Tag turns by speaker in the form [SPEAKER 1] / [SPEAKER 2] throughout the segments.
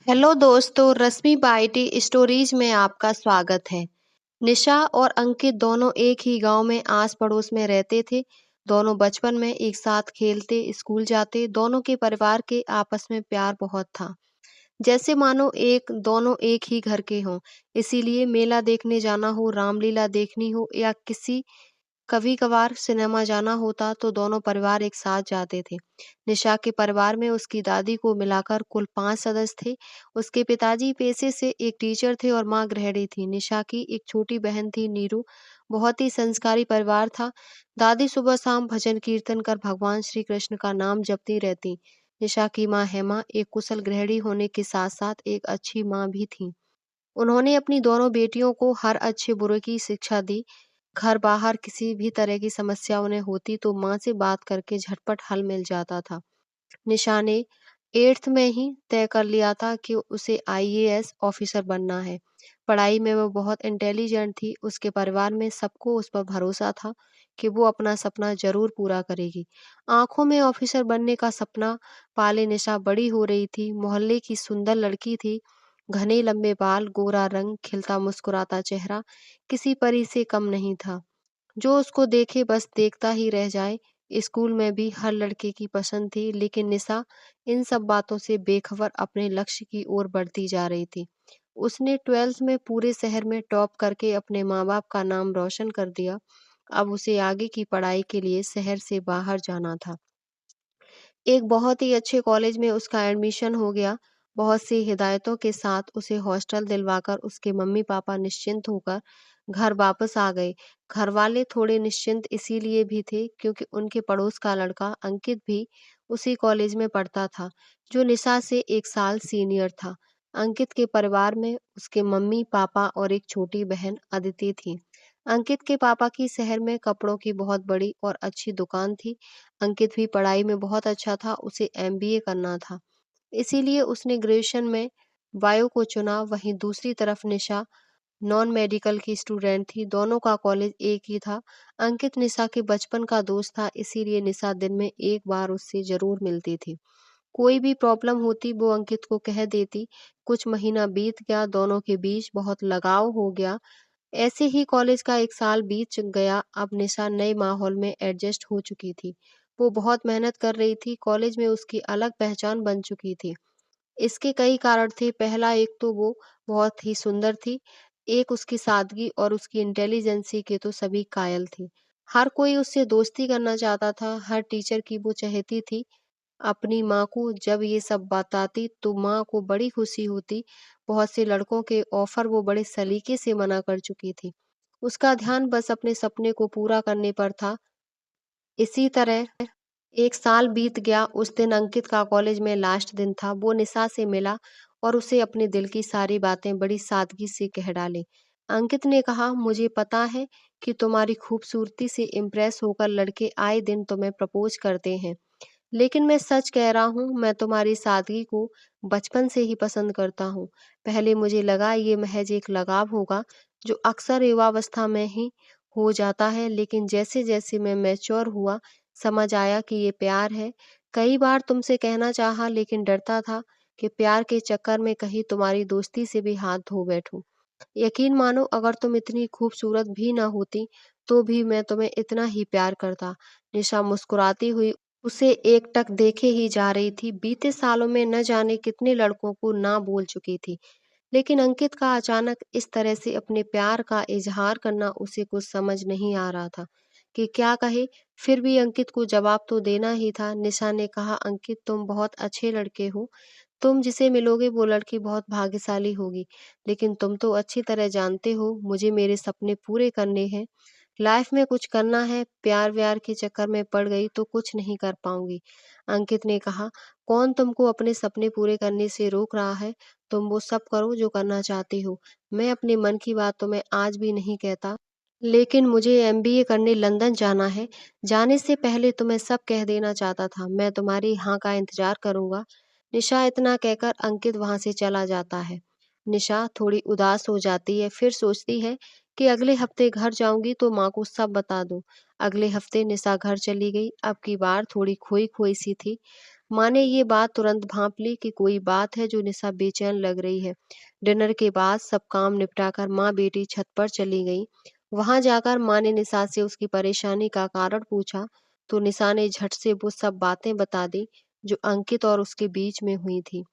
[SPEAKER 1] Hello दोस्तों, रश्मि बाइटी stories में आपका स्वागत है। निशा और अंकित दोनों एक ही गांव में आस पड़ोस में रहते थे। दोनों बचपन में एक साथ खेलते, स्कूल जाते। दोनों के परिवार के आपस में प्यार बहुत था, जैसे मानो दोनों एक ही घर के हों। इसीलिए मेला देखने जाना हो, रामलीला देखनी हो या कभी कभार सिनेमा जाना होता तो दोनों परिवार एक साथ जाते थे। निशा के परिवार में उसकी दादी को मिलाकर कुल 5 सदस्य थे। उसके पिताजी पेशे से एक टीचर थे और माँ गृहिणी थी। निशा की एक छोटी बहन थी, नीरू। बहुत ही संस्कारी परिवार था। दादी सुबह शाम भजन कीर्तन कर भगवान श्री कृष्ण का नाम जपती रहती। निशा की माँ हेमा एक कुशल गृहिणी होने के साथ साथ एक अच्छी माँ भी थी। उन्होंने अपनी दोनों बेटियों को हर अच्छे बुरे की शिक्षा दी। घर बाहर किसी भी तरह की समस्या उन्हें होती तो माँ से बात करके झटपट हल मिल जाता था। निशा ने 8th में ही तय कर लिया था कि उसे आईएएस ऑफिसर बनना है। पढ़ाई में वो बहुत इंटेलिजेंट थी। उसके परिवार में सबको उस पर भरोसा था कि वो अपना सपना जरूर पूरा करेगी। आंखों में ऑफिसर बनने का सपना पाले निशा बड़ी हो रही थी। मोहल्ले की सुंदर लड़की थी। घने लंबे बाल, गोरा रंग, खिलता मुस्कुराता चेहरा किसी परी से कम नहीं था। जो उसको देखे बस देखता ही रह जाए। स्कूल में भी हर लड़के की पसंद थी, लेकिन निशा इन सब बातों से बेखबर अपने लक्ष्य की ओर बढ़ती जा रही थी। उसने 12th में पूरे शहर में टॉप करके अपने माँ बाप का नाम रोशन कर दिया। अब उसे आगे की पढ़ाई के लिए शहर से बाहर जाना था। एक बहुत ही अच्छे कॉलेज में उसका एडमिशन हो गया। बहुत सी हिदायतों के साथ उसे हॉस्टल दिलवाकर उसके मम्मी पापा निश्चिंत होकर घर वापस आ गए। घर वाले थोड़े निश्चिंत इसीलिए भी थे क्योंकि उनके पड़ोस का लड़का अंकित भी उसी कॉलेज में पढ़ता था, जो निशा से 1 साल सीनियर था। अंकित के परिवार में उसके मम्मी पापा और एक छोटी बहन अदिति थी। अंकित के पापा की शहर में कपड़ों की बहुत बड़ी और अच्छी दुकान थी। अंकित भी पढ़ाई में बहुत अच्छा था, उसे एमबीए करना था। इसीलिए उसने ग्रेजुएशन में बायो को चुना। वहीं दूसरी तरफ निशा नॉन मेडिकल की स्टूडेंट थी। दोनों का कॉलेज एक ही था। अंकित निशा के बचपन का दोस्त था, इसीलिए निशा दिन में एक बार उससे जरूर मिलती थी। कोई भी प्रॉब्लम होती वो अंकित को कह देती। कुछ महीना बीत गया, दोनों के बीच बहुत लगाव हो गया। ऐसे ही कॉलेज का 1 साल बीत गया। अब निशा नए माहौल में एडजस्ट हो चुकी थी। वो बहुत मेहनत कर रही थी। कॉलेज में उसकी अलग पहचान बन चुकी थी। इसके कई कारण थे। पहला, एक तो वो बहुत ही सुंदर थी। एक उसकी सादगी और उसकी इंटेलिजेंसी के तो सभी कायल थे। हर कोई उससे दोस्ती करना चाहता था। हर टीचर की वो चाहती थी। अपनी माँ को जब ये सब बताती तो माँ को बड़ी खुशी होती। बहुत से लड़कों के ऑफर वो बड़े सलीके से मना कर चुकी थी। उसका ध्यान बस अपने सपने को पूरा करने पर था। इसी तरह 1 साल बीत गया। उस दिन अंकित का कॉलेज में लास्ट दिन था। वो निशा से मिला और उसे अपने दिल की सारी बातें बड़ी सादगी से कह डाली। अंकित ने कहा, मुझे पता है कि तुम्हारी खूबसूरती से इम्प्रेस होकर लड़के आए दिन तुम्हें प्रपोज करते हैं, लेकिन मैं सच कह रहा हूँ, मैं तुम्हारी सादगी को बचपन से ही पसंद करता हूँ। पहले मुझे लगा ये महज एक लगाव होगा जो अक्सर युवावस्था में ही हो जाता है, लेकिन जैसे जैसे मैं मैच्योर हुआ समझ आया कि ये प्यार है। कई बार तुमसे कहना चाहा, लेकिन डरता था कि प्यार के चक्कर में कहीं तुम्हारी दोस्ती से भी हाथ धो बैठूं। यकीन मानो, अगर तुम इतनी खूबसूरत भी ना होती तो भी मैं तुम्हें इतना ही प्यार करता। निशा मुस्कुराती हुई उसे एकटक देखे ही जा रही थी। बीते सालों में न जाने कितने लड़कों को ना बोल चुकी थी, लेकिन अंकित का अचानक इस तरह से अपने प्यार का इजहार करना उसे कुछ समझ नहीं आ रहा था कि क्या कहे। फिर भी अंकित को जवाब तो देना ही था। निशा ने कहा, अंकित तुम बहुत अच्छे लड़के हो। तुम जिसे मिलोगे वो लड़की बहुत भाग्यशाली होगी। लेकिन तुम तो अच्छी तरह जानते हो मुझे मेरे सपने पूरे करने हैं। लाइफ में कुछ करना है। प्यार व्यार के चक्कर में पड़ गई तो कुछ नहीं कर पाऊंगी। अंकित ने कहा, कौन तुमको अपने सपने पूरे करने से रोक रहा है? तुम वो सब करो जो करना चाहती हो। मैं अपने मन की बात तो मैं आज भी नहीं कहता, लेकिन मुझे एमबीए करने लंदन जाना है। जाने से पहले तुम्हें सब कह देना चाहता था। मैं तुम्हारी हाँ का इंतजार करूंगा। निशा इतना कहकर अंकित वहां से चला जाता है। निशा थोड़ी उदास हो जाती है, फिर सोचती है कि अगले हफ्ते घर जाऊंगी तो माँ को सब बता दूं। अगले हफ्ते निशा घर चली गई। अब की बार थोड़ी खोई खोई सी थी। माँ ने ये बात तुरंत भांप ली कि कोई बात है जो निशा बेचैन लग रही है। डिनर के बाद सब काम निपटाकर माँ बेटी छत पर चली गई। वहां जाकर माँ ने निशा से उसकी परेशानी का कारण पूछा, तो निशा ने झट से वो सब बातें बता दी जो अंकित और उसके बीच में हुई थी।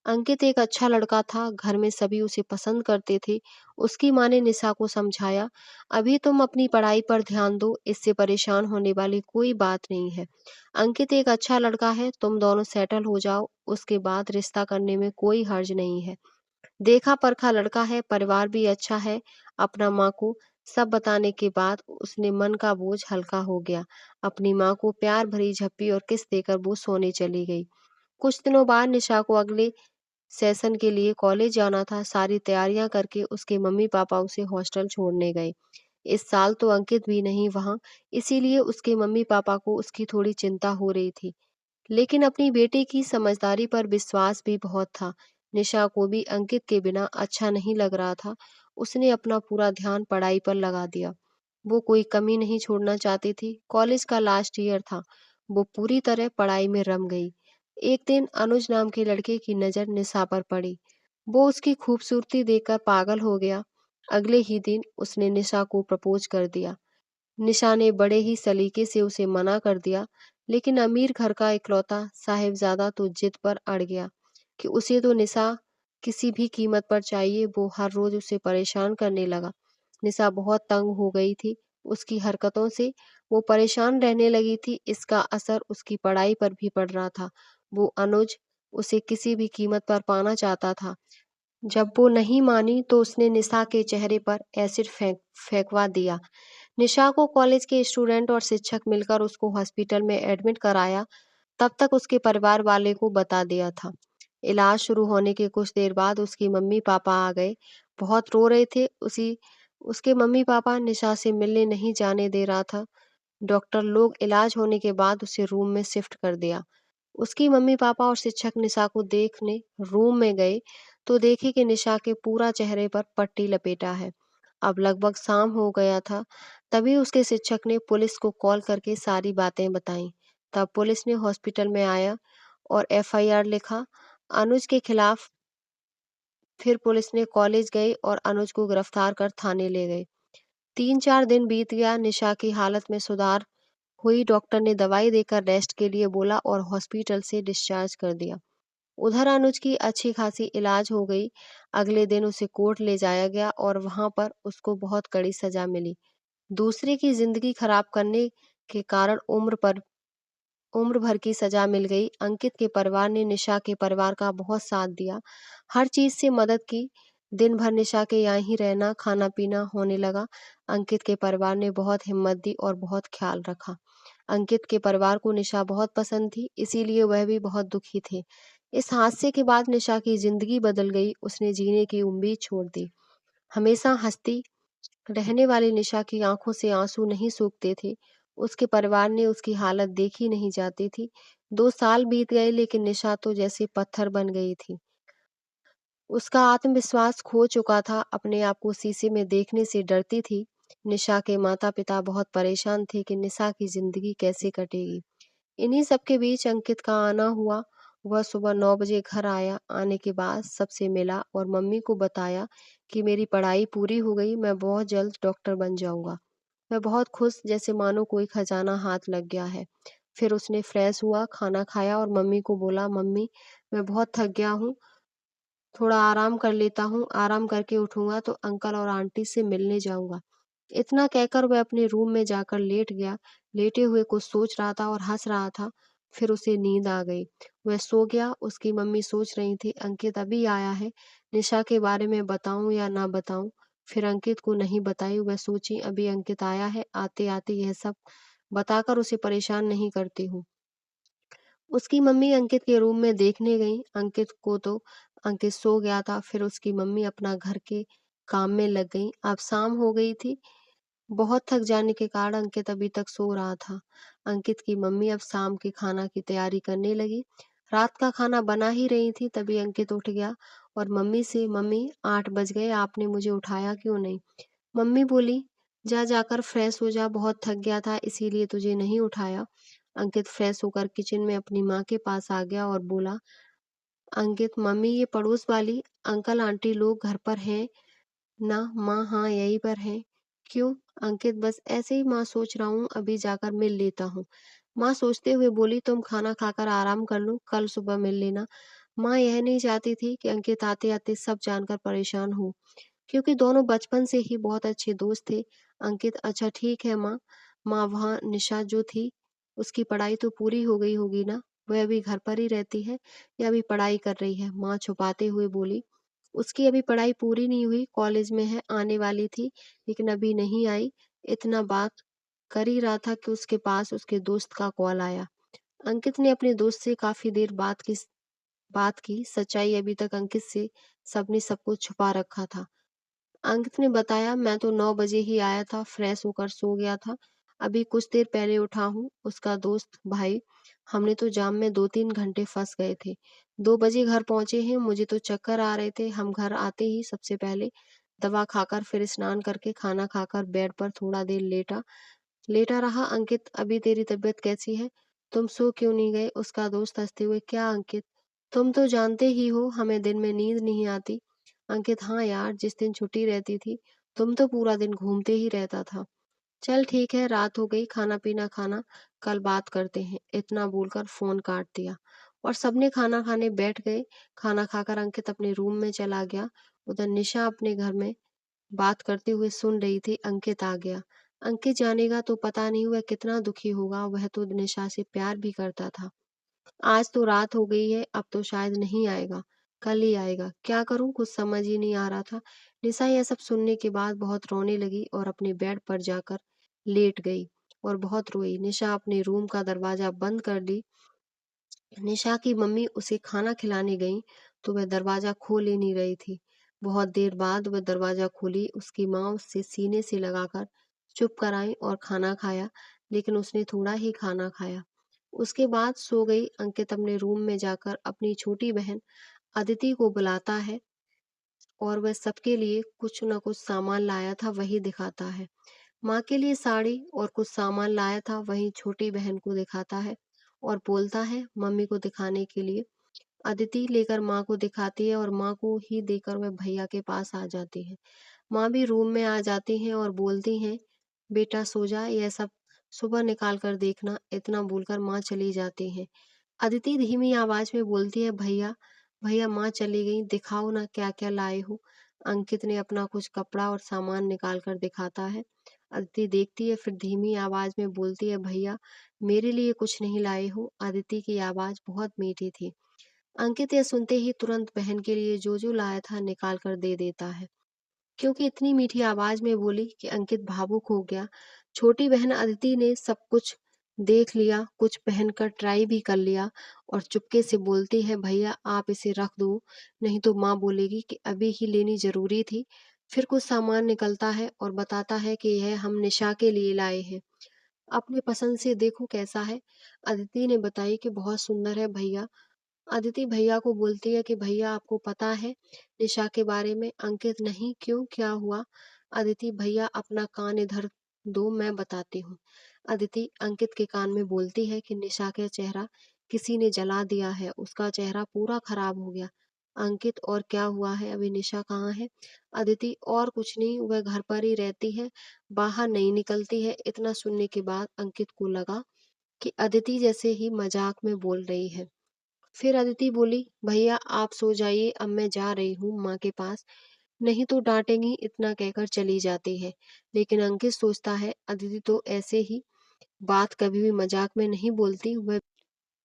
[SPEAKER 1] अंकित एक अच्छा लड़का था, घर में सभी उसे पसंद करते थे। उसकी माँ ने निशा को समझाया, अभी तुम अपनी पढ़ाई पर ध्यान दो, इससे परेशान होने वाली कोई बात नहीं है। अंकित एक अच्छा लड़का है, तुम दोनों सेटल हो जाओ, उसके बाद रिश्ता करने में कोई हर्ज नहीं है। देखा परखा लड़का है, परिवार भी अच्छा है। अपना माँ को सब बताने के बाद उसने मन का बोझ हल्का हो गया। अपनी माँ को प्यार भरी झप्पी और किस देकर वो सोने चली गई। कुछ दिनों बाद निशा को अगले सेशन के लिए कॉलेज जाना था। सारी तैयारियां करके उसके मम्मी पापा उसे हॉस्टल छोड़ने गए। इस साल तो अंकित भी नहीं वहां, इसीलिए उसके मम्मी पापा को उसकी थोड़ी चिंता हो रही थी। लेकिन अपनी बेटी की समझदारी पर विश्वास भी बहुत था। निशा को भी अंकित के बिना अच्छा नहीं लग रहा था। उसने अपना पूरा ध्यान पढ़ाई पर लगा दिया। वो कोई कमी नहीं छोड़ना चाहती थी। कॉलेज का लास्ट ईयर था। वो पूरी तरह पढ़ाई में रम गई। एक दिन अनुज नाम के लड़के की नजर निशा पर पड़ी। वो उसकी खूबसूरती देखकर पागल हो गया। अगले ही दिन उसने निशा को प्रपोज कर दिया। निशा ने बड़े ही सलीके से उसे मना कर दिया, लेकिन अमीर घर का इकलौता साहिबजादा तो जिद पर अड़ गया कि उसे तो निशा किसी भी कीमत पर चाहिए। वो हर रोज उसे परेशान करने लगा। निशा बहुत तंग हो गई थी उसकी हरकतों से। वो परेशान रहने लगी थी। इसका असर उसकी पढ़ाई पर भी पड़ रहा था। वो अनुज उसे किसी भी कीमत पर पाना चाहता था। जब वो नहीं मानी तो उसने निशा के चेहरे पर एसिड फेंकवा दिया। निशा को कॉलेज के स्टूडेंट और शिक्षक मिलकर उसको हॉस्पिटल में एडमिट कराया। तब तक उसके परिवार वाले को बता दिया था। इलाज शुरू होने के कुछ देर बाद उसकी मम्मी पापा आ गए। बहुत रो रहे थे। उसी उसके मम्मी पापा निशा से मिलने नहीं जाने दे रहा था। डॉक्टर लोग इलाज होने के बाद उसे रूम में शिफ्ट कर दिया। उसकी मम्मी पापा और शिक्षक निशा को देखने रूम में गए तो देखे कि निशा के पूरा चेहरे पर पट्टी लपेटा है। अब लगभग शाम हो गया था। तभी उसके शिक्षक ने पुलिस को कॉल करके सारी बातें बताईं। तब पुलिस ने हॉस्पिटल में आया और एफआईआर लिखा अनुज के खिलाफ। फिर पुलिस ने कॉलेज गई और अनुज को गिरफ्तार कर थाने ले गए। 3-4 दिन बीत गया। निशा की हालत में सुधार हुई। डॉक्टर ने दवाई देकर रेस्ट के लिए बोला और हॉस्पिटल से डिस्चार्ज कर दिया। उधर अनुज की अच्छी खासी इलाज हो गई। अगले दिन उसे कोर्ट ले जाया गया और वहां पर उसको बहुत कड़ी सजा मिली। दूसरे की जिंदगी खराब करने के कारण उम्र भर की सजा मिल गई। अंकित के परिवार ने निशा के परिवार का बहुत साथ दिया, हर चीज से मदद की। दिन भर निशा के यहाँ ही रहना खाना पीना होने लगा। अंकित के परिवार ने बहुत हिम्मत दी और बहुत ख्याल रखा। अंकित के परिवार को निशा बहुत पसंद थी, इसीलिए वह भी बहुत दुखी थे। इस हादसे के बाद निशा की जिंदगी बदल गई। उसने जीने की उम्मीद छोड़ दी। हमेशा हंसती रहने वाली निशा की आंखों से आंसू नहीं सूखते थे। उसके परिवार ने उसकी हालत देखी नहीं जाती थी। 2 साल बीत गए लेकिन निशा तो जैसे पत्थर बन गई थी। उसका आत्मविश्वास खो चुका था। अपने आप को शीशे में देखने से डरती थी। निशा के माता पिता बहुत परेशान थे कि निशा की जिंदगी कैसे कटेगी। इन्हीं सब के बीच अंकित का आना हुआ। वह सुबह 9 बजे घर आया। आने के बाद सबसे मिला और मम्मी को बताया कि मेरी पढ़ाई पूरी हो गई, मैं बहुत जल्द डॉक्टर बन जाऊंगा। मैं बहुत खुश, जैसे मानो कोई खजाना हाथ लग गया है। फिर उसने फ्रेश हुआ, खाना खाया और मम्मी को बोला, मम्मी मैं बहुत थक गया हूँ, थोड़ा आराम कर लेता हूँ, आराम करके उठूंगा तो अंकल और आंटी से मिलने जाऊंगा। इतना कहकर वह अपने रूम में जाकर लेट गया। लेटे हुए कुछ सोच रहा था और हंस रहा था। फिर उसे नींद आ गई। वह सो गया। उसकी मम्मी सोच रही थी अंकित अभी आया है, निशा के बारे में बताऊं या ना बताऊं। फिर अंकित को नहीं बताई। वह सोची अभी अंकित आया है, आते आते यह सब बताकर उसे परेशान नहीं करती हूँ। उसकी मम्मी अंकित के रूम में देखने गई। अंकित सो गया था। फिर उसकी मम्मी अपना घर के काम में लग गई। अब शाम हो गई थी। बहुत थक जाने के कारण अंकित अभी तक सो रहा था। अंकित की मम्मी अब शाम के खाना की तैयारी करने लगी। रात का खाना बना ही रही थी, तभी अंकित उठ गया और मम्मी से, मम्मी 8 बज गए, आपने मुझे उठाया क्यों नहीं? मम्मी बोली, जा जाकर फ्रेश हो जा, बहुत थक गया था इसीलिए तुझे नहीं उठाया। अंकित फ्रेश होकर किचन में अपनी माँ के पास आ गया और बोला, अंकित मम्मी ये पड़ोस वाली अंकल आंटी लोग घर पर हैं ना? माँ हाँ यहीं पर हैं। क्यों? अंकित बस ऐसे ही माँ सोच रहा हूँ अभी जाकर मिल लेता हूँ। माँ सोचते हुए बोली तुम खाना खाकर आराम कर लो, कल सुबह मिल लेना। माँ यह नहीं चाहती थी कि अंकित आते आते सब जानकर परेशान हो, क्योंकि दोनों बचपन से ही बहुत अच्छे दोस्त थे। अंकित अच्छा ठीक है माँ। माँ वहाँ निशा जो थी उसकी पढ़ाई तो पूरी हो गई होगी ना? वह अभी घर पर ही रहती है या अभी पढ़ाई कर रही है? माँ छुपाते हुए बोली, उसकी अभी पढ़ाई पूरी नहीं हुई, कॉलेज में है, आने वाली थी, लेकिन अभी नहीं आई। इतना बात कर ही रहा था कि उसके पास उसके दोस्त का कॉल आया। अंकित ने अपने दोस्त से काफ़ी देर बात की, सच्चाई अभी तक अंकित से सबने सब कुछ छुपा रखा था। अंकित ने बताया मैं तो 9 बजे ही आया था, फ्रेश होकर सो गया था। अभी कुछ देर पहले उठा हूँ। उसका दोस्त भाई, हमने तो जाम में 2-3 घंटे फंस गए थे। 2 बजे घर पहुंचे हैं, मुझे तो चक्कर आ रहे थे। हम घर आते ही सबसे पहले दवा खाकर फिर स्नान करके खाना खाकर बेड पर थोड़ा देर लेटा लेटा रहा। अंकित अभी तेरी तबीयत कैसी है? तुम सो क्यों नहीं गए? उसका दोस्त हंसते हुए, क्या अंकित, तुम तो जानते ही हो हमें दिन में नींद नहीं आती। अंकित हाँ यार, जिस दिन छुट्टी रहती थी तुम तो पूरा दिन घूमते ही रहता था। चल ठीक है, रात हो गई, खाना पीना खाना, कल बात करते हैं। इतना बोलकर फोन काट दिया और सबने खाना खाने बैठ गए। खाना खाकर अंकित अपने रूम में चला गया। उधर निशा अपने घर में बात करते हुए सुन रही थी। अंकित आ गया। अंकित जानेगा तो पता नहीं वह कितना दुखी होगा, वह तो निशा से प्यार भी करता था। आज तो रात हो गई है, अब तो शायद नहीं आएगा, कल ही आएगा। क्या करूं, कुछ समझ ही नहीं आ रहा था। निशा यह सब सुनने के बाद बहुत रोने लगी और अपने बेड पर जाकर लेट गई और बहुत रोई। निशा अपने रूम का दरवाजा बंद कर ली। निशा की मम्मी उसे खाना खिलाने गईं तो वह दरवाजा खोल ही नहीं रही थी। बहुत देर बाद वह दरवाजा खोली। उसकी माँ उससे सीने से लगाकर चुप कराई और खाना खाया, लेकिन उसने थोड़ा ही खाना खाया। उसके बाद सो गई। अंकित अपने रूम में जाकर अपनी छोटी बहन अदिति को बुलाता है और वह सबके लिए कुछ न कुछ सामान लाया था वही दिखाता है। माँ के लिए साड़ी और कुछ सामान लाया था वही छोटी बहन को दिखाता है और बोलता है मम्मी को दिखाने के लिए। अदिति लेकर माँ को दिखाती है और माँ को ही देकर वह भैया के पास आ जाती है। माँ भी रूम में आ जाती हैं और बोलती हैं, बेटा सो जा, यह सब सुबह निकाल कर देखना। इतना बोलकर माँ चली जाती हैं। अदिति धीमी आवाज में बोलती है, भैया भैया माँ चली गई, दिखाओ ना क्या क्या लाए हो। अंकित ने अपना कुछ कपड़ा और सामान निकाल कर दिखाता है। अदिति देखती है, फिर धीमी आवाज में बोलती है, भैया मेरे लिए कुछ नहीं लाए हो? अदिति की आवाज बहुत मीठी थी। अंकित यह सुनते ही तुरंत बहन के लिए जो जो लाया था निकाल कर दे देता है, क्योंकि इतनी मीठी आवाज में बोली कि अंकित भावुक हो गया। छोटी बहन अदिति ने सब कुछ देख लिया, कुछ पहनकर ट्राई भी कर लिया और चुपके से बोलती है, भैया आप इसे रख दो, नहीं तो माँ बोलेगी कि अभी ही लेनी जरूरी थी। फिर कुछ सामान निकलता है और बताता है कि यह हम निशा के लिए लाए हैं, अपनी पसंद से देखो कैसा है। अदिति ने बताई कि बहुत सुंदर है भैया। अदिति भैया को बोलती है कि भैया आपको पता है निशा के बारे में? अंकित नहीं, क्यों, क्या हुआ? अदिति भैया अपना कान इधर दो, मैं बताती हूँ। अदिति अंकित के कान में बोलती है कि निशा का चेहरा किसी ने जला दिया है, उसका चेहरा पूरा खराब हो गया। अंकित और क्या हुआ है, अभी निशा कहाँ है? अदिति और कुछ नहीं, वह घर पर ही रहती है, बाहर नहीं निकलती है। इतना सुनने के बाद अंकित को लगा कि अदिति जैसे ही मजाक में बोल रही है। फिर अदिति बोली, भैया आप सो जाइए, अब मैं जा रही हूँ माँ के पास, नहीं तो डांटेंगी। इतना कहकर चली जाती है। लेकिन अंकित सोचता है अदिति तो ऐसे ही बात कभी भी मजाक में नहीं बोलती।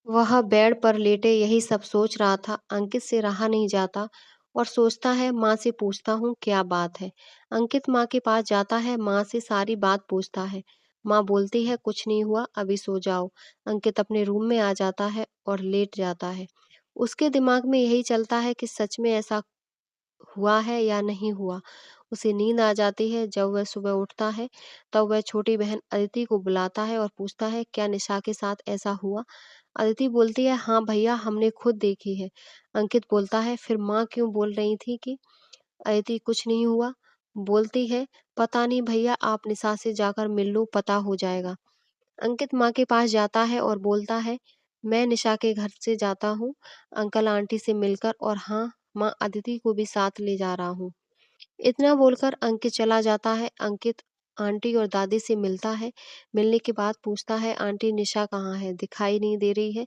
[SPEAKER 1] वह बेड पर लेटे यही सब सोच रहा था। अंकित से रहा नहीं जाता और सोचता है माँ से पूछता हूँ क्या बात है। अंकित माँ के पास जाता है, माँ से सारी बात पूछता है। माँ बोलती है कुछ नहीं हुआ, अभी सो जाओ। अंकित अपने रूम में आ जाता है और लेट जाता है। उसके दिमाग में यही चलता है कि सच में ऐसा हुआ है या नहीं हुआ। उसे नींद आ जाती है। जब वह सुबह उठता है तब वह छोटी बहन अदिति को बुलाता है और पूछता है क्या निशा के साथ ऐसा हुआ? अदिति बोलती है हाँ भैया हमने खुद देखी है। अंकित बोलता है फिर माँ क्यों बोल रही थी कि अदिति कुछ नहीं हुआ? बोलती है पता नहीं भैया, आप निशा से जाकर मिल लो, पता हो जाएगा। अंकित माँ के पास जाता है और बोलता है, मैं निशा के घर से जाता हूँ, अंकल आंटी से मिलकर, और हाँ, माँ अदिति को भी साथ ले जा रहा हूँ। इतना बोलकर अंकित चला जाता है। अंकित आंटी और दादी से मिलता है। मिलने के बाद पूछता है, आंटी निशा कहाँ है? दिखाई नहीं दे रही है।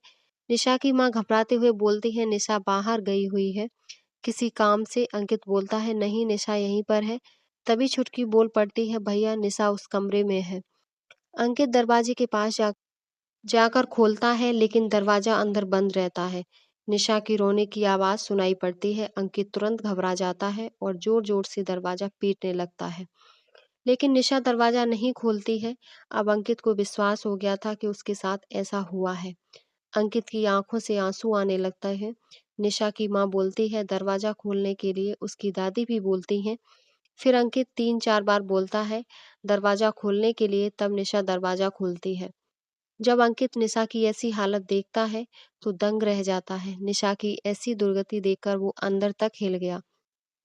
[SPEAKER 1] निशा की माँ घबराते हुए बोलती है, निशा बाहर गई हुई है किसी काम से। अंकित बोलता है, नहीं, निशा यहीं पर है। तभी छुटकी बोल पड़ती है, भैया निशा उस कमरे में है। अंकित दरवाजे के पास जाकर खोलता है, लेकिन दरवाजा अंदर बंद रहता है। निशा की रोने की आवाज सुनाई पड़ती है। अंकित तुरंत घबरा जाता है और जोर जोर से दरवाजा पीटने लगता है, लेकिन निशा दरवाजा नहीं खोलती है। अब अंकित को विश्वास हो गया था कि उसके साथ ऐसा हुआ है। अंकित की आंखों से आंसू आने लगते हैं। निशा की माँ बोलती है दरवाजा खोलने के लिए, उसकी दादी भी बोलती हैं। फिर अंकित 3-4 बार बोलता है दरवाजा खोलने के लिए, तब निशा दरवाजा खोलती है। जब अंकित निशा की ऐसी हालत देखता है तो दंग रह जाता है। निशा की ऐसी दुर्गति देखकर वो अंदर तक हिल गया,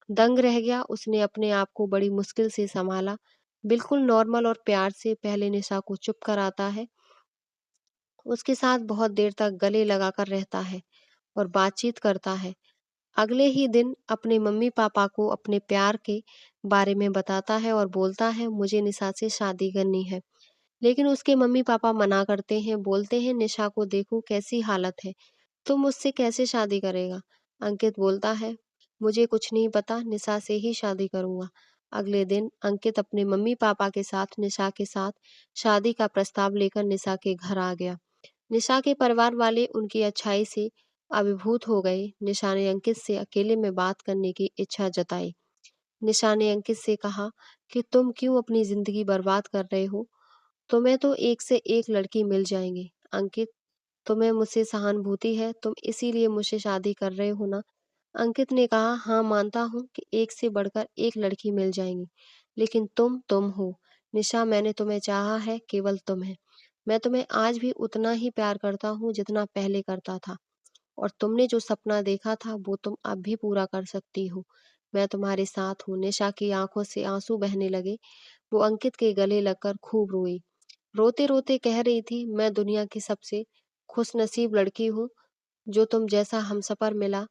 [SPEAKER 1] दंग रह गया। उसने अपने आप को बड़ी मुश्किल से संभाला, बिल्कुल नॉर्मल और प्यार से पहले निशा को चुप कराता है, उसके साथ बहुत देर तक गले लगाकर रहता है और बातचीत करता है। अगले ही दिन अपने मम्मी पापा को अपने प्यार के बारे में बताता है और बोलता है, मुझे निशा से शादी करनी है। लेकिन उसके मम्मी पापा मना करते हैं, बोलते हैं, निशा को देखो कैसी हालत है, तुम मुझसे कैसे शादी करेगा? अंकित बोलता है, मुझे कुछ नहीं पता, निशा से ही शादी करूंगा। अगले दिन अंकित अपने मम्मी पापा के साथ निशा के साथ शादी का प्रस्ताव लेकर निशा के घर आ गया। निशा के परिवार वाले उनकी अच्छाई से अभिभूत हो गए। निशा ने अंकित से अकेले में बात करने की इच्छा जताई। निशा ने अंकित से कहा कि तुम क्यों अपनी जिंदगी बर्बाद कर रहे हो? तुम्हें तो एक से एक लड़की मिल जाएंगी। अंकित, तुम्हें मुझसे सहानुभूति है, तुम इसीलिए मुझसे शादी कर रहे हो ना? अंकित ने कहा, हाँ, मानता हूँ कि एक से बढ़कर एक लड़की मिल जाएंगी, लेकिन तुम हो। निशा, मैंने तुम्हें चाहा है, केवल तुम्हें। मैं तुम्हें आज भी उतना ही प्यार करता हूँ जितना पहले करता था, और तुमने जो सपना देखा था वो तुम अब भी पूरा कर सकती हो। मैं तुम्हारे साथ हूँ। निशा की आंखों से आंसू बहने लगे। वो अंकित के गले लगकर खूब रोई। रोते रोते कह रही थी, मैं दुनिया की सबसे खुशनसीब लड़की हूँ जो तुम जैसा हमसफर मिला।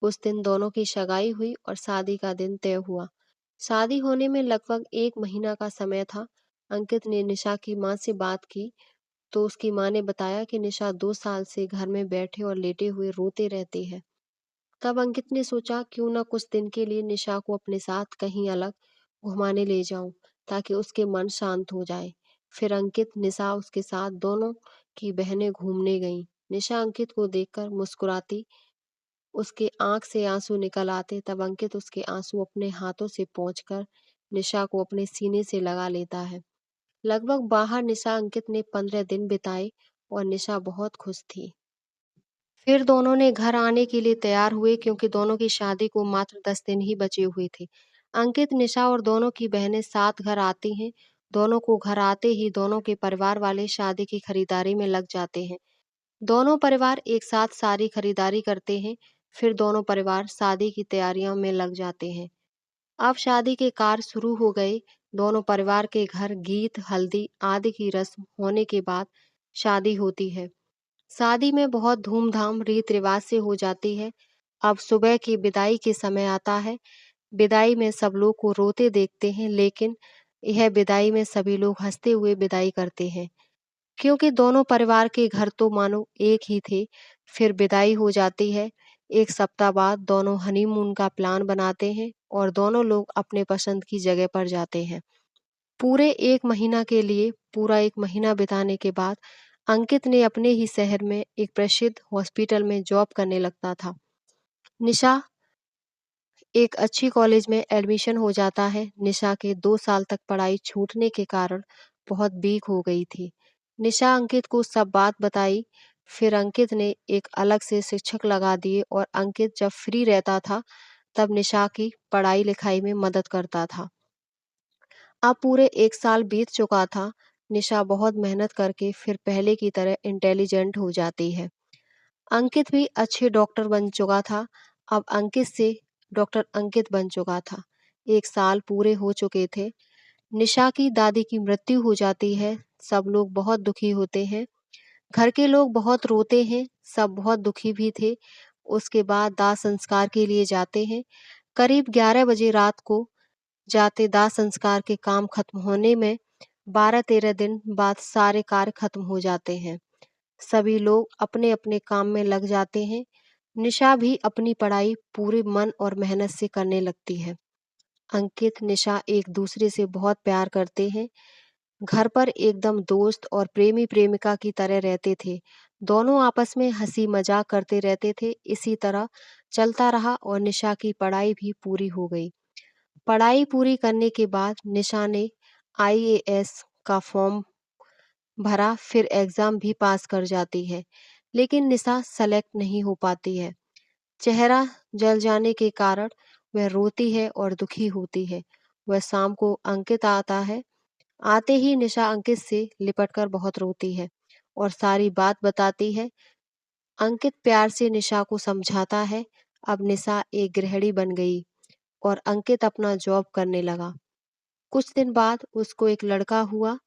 [SPEAKER 1] उस दिन दोनों की सगाई हुई और शादी का दिन तय हुआ। शादी होने में लगभग 1 महीना का समय था। अंकित ने निशा की माँ से बात की तो उसकी माँ ने बताया कि निशा 2 साल से घर में बैठे और लेटे हुए रोते रहती है। तब अंकित ने सोचा, क्यों ना कुछ दिन के लिए निशा को अपने साथ कहीं अलग घुमाने ले जाऊं, ताकि उसके मन शांत हो जाए। फिर अंकित, निशा, उसके साथ दोनों की बहनें घूमने गईं। निशा अंकित को देखकर मुस्कुराती, उसके आंख से आंसू निकल आते। तब अंकित उसके आंसू अपने हाथों से पोंछकर निशा को अपने सीने से लगा लेता है। लगभग बाहर निशा अंकित ने 15 दिन बिताए और निशा बहुत खुश थी। फिर दोनों ने घर आने के लिए तैयार हुए, क्योंकि दोनों की शादी को मात्र 10 दिन ही बचे हुए थे। अंकित, निशा और दोनों की बहनें साथ घर आती हैं। दोनों को घर आते ही दोनों के परिवार वाले शादी की खरीदारी में लग जाते हैं। दोनों परिवार एक साथ सारी खरीदारी करते हैं। फिर दोनों परिवार शादी की तैयारियों में लग जाते हैं। अब शादी के कार्य शुरू हो गए। दोनों परिवार के घर गीत, हल्दी आदि की रस्म होने के बाद शादी होती है। शादी में बहुत धूमधाम रीत रिवाज से हो जाती है। अब सुबह की विदाई के समय आता है। विदाई में सब लोग को रोते देखते हैं, लेकिन यह विदाई में सभी लोग हंसते हुए विदाई करते हैं, क्योंकि दोनों परिवार के घर तो मानो एक ही थे। फिर विदाई हो जाती है। 1 सप्ताह बाद दोनों हनीमून का प्लान बनाते हैं और दोनों लोग अपने पसंद की जगह पर जाते हैं। पूरे 1 महीना के लिए पूरा 1 महीना बिताने के बाद अंकित ने अपने ही शहर में एक प्रसिद्ध हॉस्पिटल में जॉब करने लगता था। निशा एक अच्छी कॉलेज में एडमिशन हो जाता है। निशा के 2 साल तक पढ़ाई छूटने के कारण बहुत वीक हो गई थी। निशा अंकित को सब बात बताई। फिर अंकित ने एक अलग से शिक्षक लगा दिए और अंकित जब फ्री रहता था तब निशा की पढ़ाई लिखाई में मदद करता था। अब पूरे 1 साल बीत चुका था। निशा बहुत मेहनत करके फिर पहले की तरह इंटेलिजेंट हो जाती है। अंकित भी अच्छे डॉक्टर बन चुका था। अब अंकित से डॉक्टर अंकित बन चुका था। 1 साल पूरे हो चुके थे। निशा की दादी की मृत्यु हो जाती है। सब लोग बहुत दुखी होते हैं। घर के लोग बहुत रोते हैं, सब बहुत दुखी भी थे। उसके बाद दाह संस्कार के लिए जाते हैं। करीब 11 बजे रात को जाते दाह संस्कार के काम खत्म होने में 12-13 दिन बाद सारे कार्य खत्म हो जाते हैं। सभी लोग अपने-अपने काम में लग जाते हैं। निशा भी अपनी पढ़ाई पूरे मन और मेहनत से करने लगती है। अंकित, निशा एक दूसरे से बहुत प्यार करते हैं। घर पर एकदम दोस्त और प्रेमी-प्रेमिका की तरह रहते थे। दोनों आपस में हँसी मज़ाक करते रहते थे। इसी तरह चलता रहा और निशा की पढ़ाई भी पूरी हो गई। पढ़ाई पूरी करने के बाद निशा ने आईएएस का फॉर्म भरा, फिर एग्ज़ाम भी पास कर जाती है। लेकिन निशा सेलेक्ट नहीं हो पाती है। चेहरा जल जाने के कारण वह रोती है और दुखी होती है। वह शाम को अंकित आता है। आते ही निशा अंकित से लिपटकर बहुत रोती है और सारी बात बताती है। अंकित प्यार से निशा को समझाता है। अब निशा एक गृहिणी बन गई और अंकित अपना जॉब करने लगा। कुछ दिन बाद उसको एक लड़का हुआ।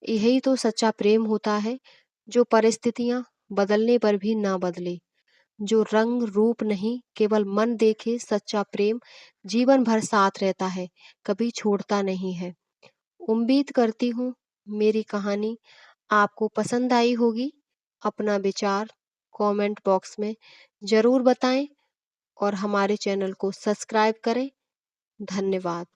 [SPEAKER 1] यही तो सच्चा प्रेम होता है, जो परिस्थितियां बदलने पर भी ना बदले, जो रंग रूप नहीं केवल मन देखे। सच्चा प्रेम जीवन भर साथ रहता है, कभी छोड़ता नहीं है। उम्मीद करती हूँ मेरी कहानी आपको पसंद आई होगी। अपना विचार कमेंट बॉक्स में ज़रूर बताएं और हमारे चैनल को सब्सक्राइब करें। धन्यवाद।